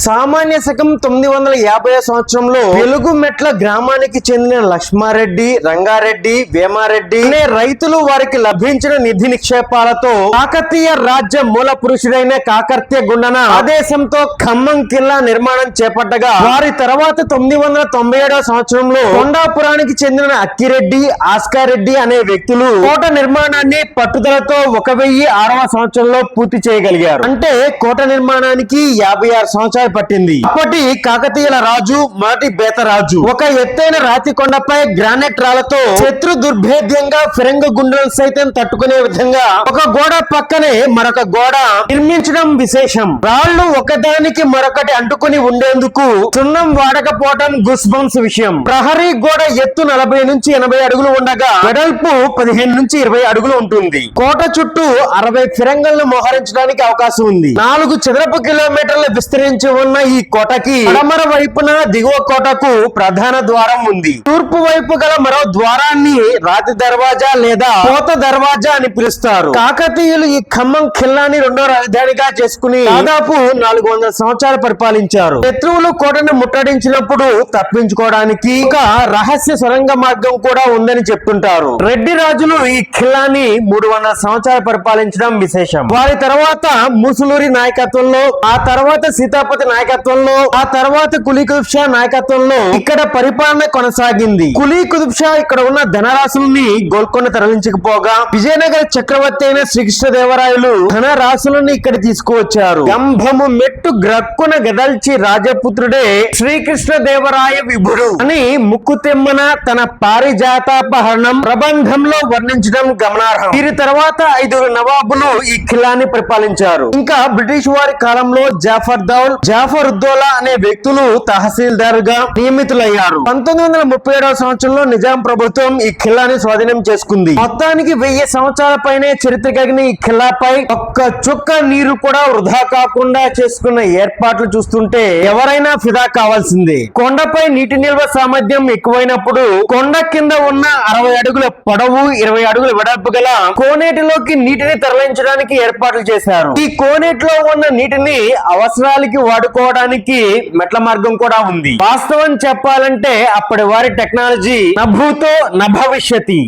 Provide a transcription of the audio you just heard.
సామాన్య శకం 950 సంవత్సరంలో వెలుగుమెట్ల గ్రామానికి చెందిన లక్ష్మారెడ్డి, రంగారెడ్డి, వేమారెడ్డి అనే రైతులు వారికి లభించిన నిధి నిక్షేపాలతో కాకతీయ రాజ్య మూల పురుషుడైన కాకర్త్య గుండన ఆదేశంతో ఖమ్మం కిల్లా నిర్మాణం చేపట్టగా వారి తర్వాత 997 సంవత్సరంలో కొండాపురానికి చెందిన అక్కిరెడ్డి, ఆస్కార్ రెడ్డి అనే వ్యక్తులు కోట నిర్మాణాన్ని పట్టుదలతో 1006వ సంవత్సరంలో పూర్తి చేయగలిగారు. అంటే కోట నిర్మాణానికి 56 సంవత్సరాలు పట్టింది. అప్పటి కాకతీయుల రాజు మొదటి బేతరాజు ఒక ఎత్తైన రాతి కొండపై గ్రానైట్ రాళ్లతో శత్రు దుర్భేద్యంగా ఫిరంగ గుండెలు సైతం తట్టుకునే విధంగా ఒక గోడ పక్కనే మరొక గోడ నిర్మించడం విశేషం. రాళ్లు ఒకదానికి మరొకటి అంటుకుని ఉండేందుకు సున్నం వాడకపోవడం గుస్బంస్ విషయం. ప్రహరీ గోడ ఎత్తు 40 నుంచి 80 అడుగులు ఉండగా వెడల్పు 15 నుంచి 20 అడుగులు ఉంటుంది. కోట చుట్టూ 60 ఫిరంగులను మోహరించడానికి అవకాశం ఉంది. 4 చదరపు కిలోమీటర్లు విస్తరించి ఉన్న ఈ కోటకి పడమర వైపున దిగువ కోటకు ప్రధాన ద్వారం ఉంది. తూర్పు వైపు గల మరో ద్వారాన్ని రాతి దర్వాజా లేదా కోత దర్వాజా అని పిలుస్తారు. కాకతీయులు ఈ ఖమ్మం ఖిల్లాని రెండో రాజధానిగా చేసుకుని దాదాపు 400 సంవత్సరాలు పరిపాలించారు. శత్రువులు కోటను ముట్టడించినప్పుడు తప్పించుకోవడానికి ఒక రహస్య సొరంగ మార్గం కూడా ఉందని చెప్తుంటారు. రెడ్డి రాజులు ఈ ఖిల్లాని 300 సంవత్సరాలు పరిపాలించడం విశేషం. వారి తర్వాత ముసులూరి నాయకత్వంలో, ఆ తర్వాత సీతాపతి నాయకత్వంలో, ఆ తర్వాత కులీ కుతుబ్ షా నాయకత్వంలో ఇక్కడ పరిపాలన కొనసాగింది. కులీ కుతుబ్ షా ఇక్కడ ఉన్న ధనరాశుల్ని గోల్కొండ తరలించకపోగా విజయనగర చక్రవర్తి అయిన శ్రీకృష్ణదేవరాయలు ధనరాశులను ఇక్కడ తీసుకువచ్చారు. గంభము మెట్టు గ్రక్కున గదల్చి రాజపుత్రుడే శ్రీకృష్ణదేవరాయ విభుడు అని ముక్కుతెమ్మన తన పారిజాతాపహరణం ప్రబంధంలో వర్ణించడం గమనార్హం. వీరి తర్వాత 5 నవాబులు ఈ ఖిల్లాని పరిపాలించారు. ఇంకా బ్రిటిష్ వారి కాలంలో జాఫర్ ఉద్దౌలా అనే వ్యక్తులు తహసీల్దార్ గా నియమితులయ్యారు. 1937వ సంవత్సరంలో నిజాం ప్రభుత్వం ఈ ఖిల్లాని స్వాధీనం చేసుకుంది. మొత్తానికి 1000 సంవత్సరాల పైనే చరిత్ర కలిగిన ఈ ఖిల్లాపై ఒక్క చుక్క నీరు కూడా వృధా కాకుండా చేసుకున్న ఏర్పాట్లు చూస్తుంటే ఎవరైనా ఫిదా కావాల్సిందే. కొండపై నీటి నిల్వ సామర్థ్యం ఎక్కువైనప్పుడు కొండ కింద ఉన్న 60 అడుగుల పొడవు, 20 అడుగుల వెడల్పు గల కోనేటిలోకి నీటిని తరలించడానికి ఏర్పాట్లు చేశారు. ఈ కోనేటిలో ఉన్న నీటిని అవసరాలకి వాడుకోవడానికి మెట్ల మార్గం కూడా ఉంది. వాస్తవం చెప్పాలంటే అప్పటి వారి టెక్నాలజీ నభూతో నభవిష్యతి.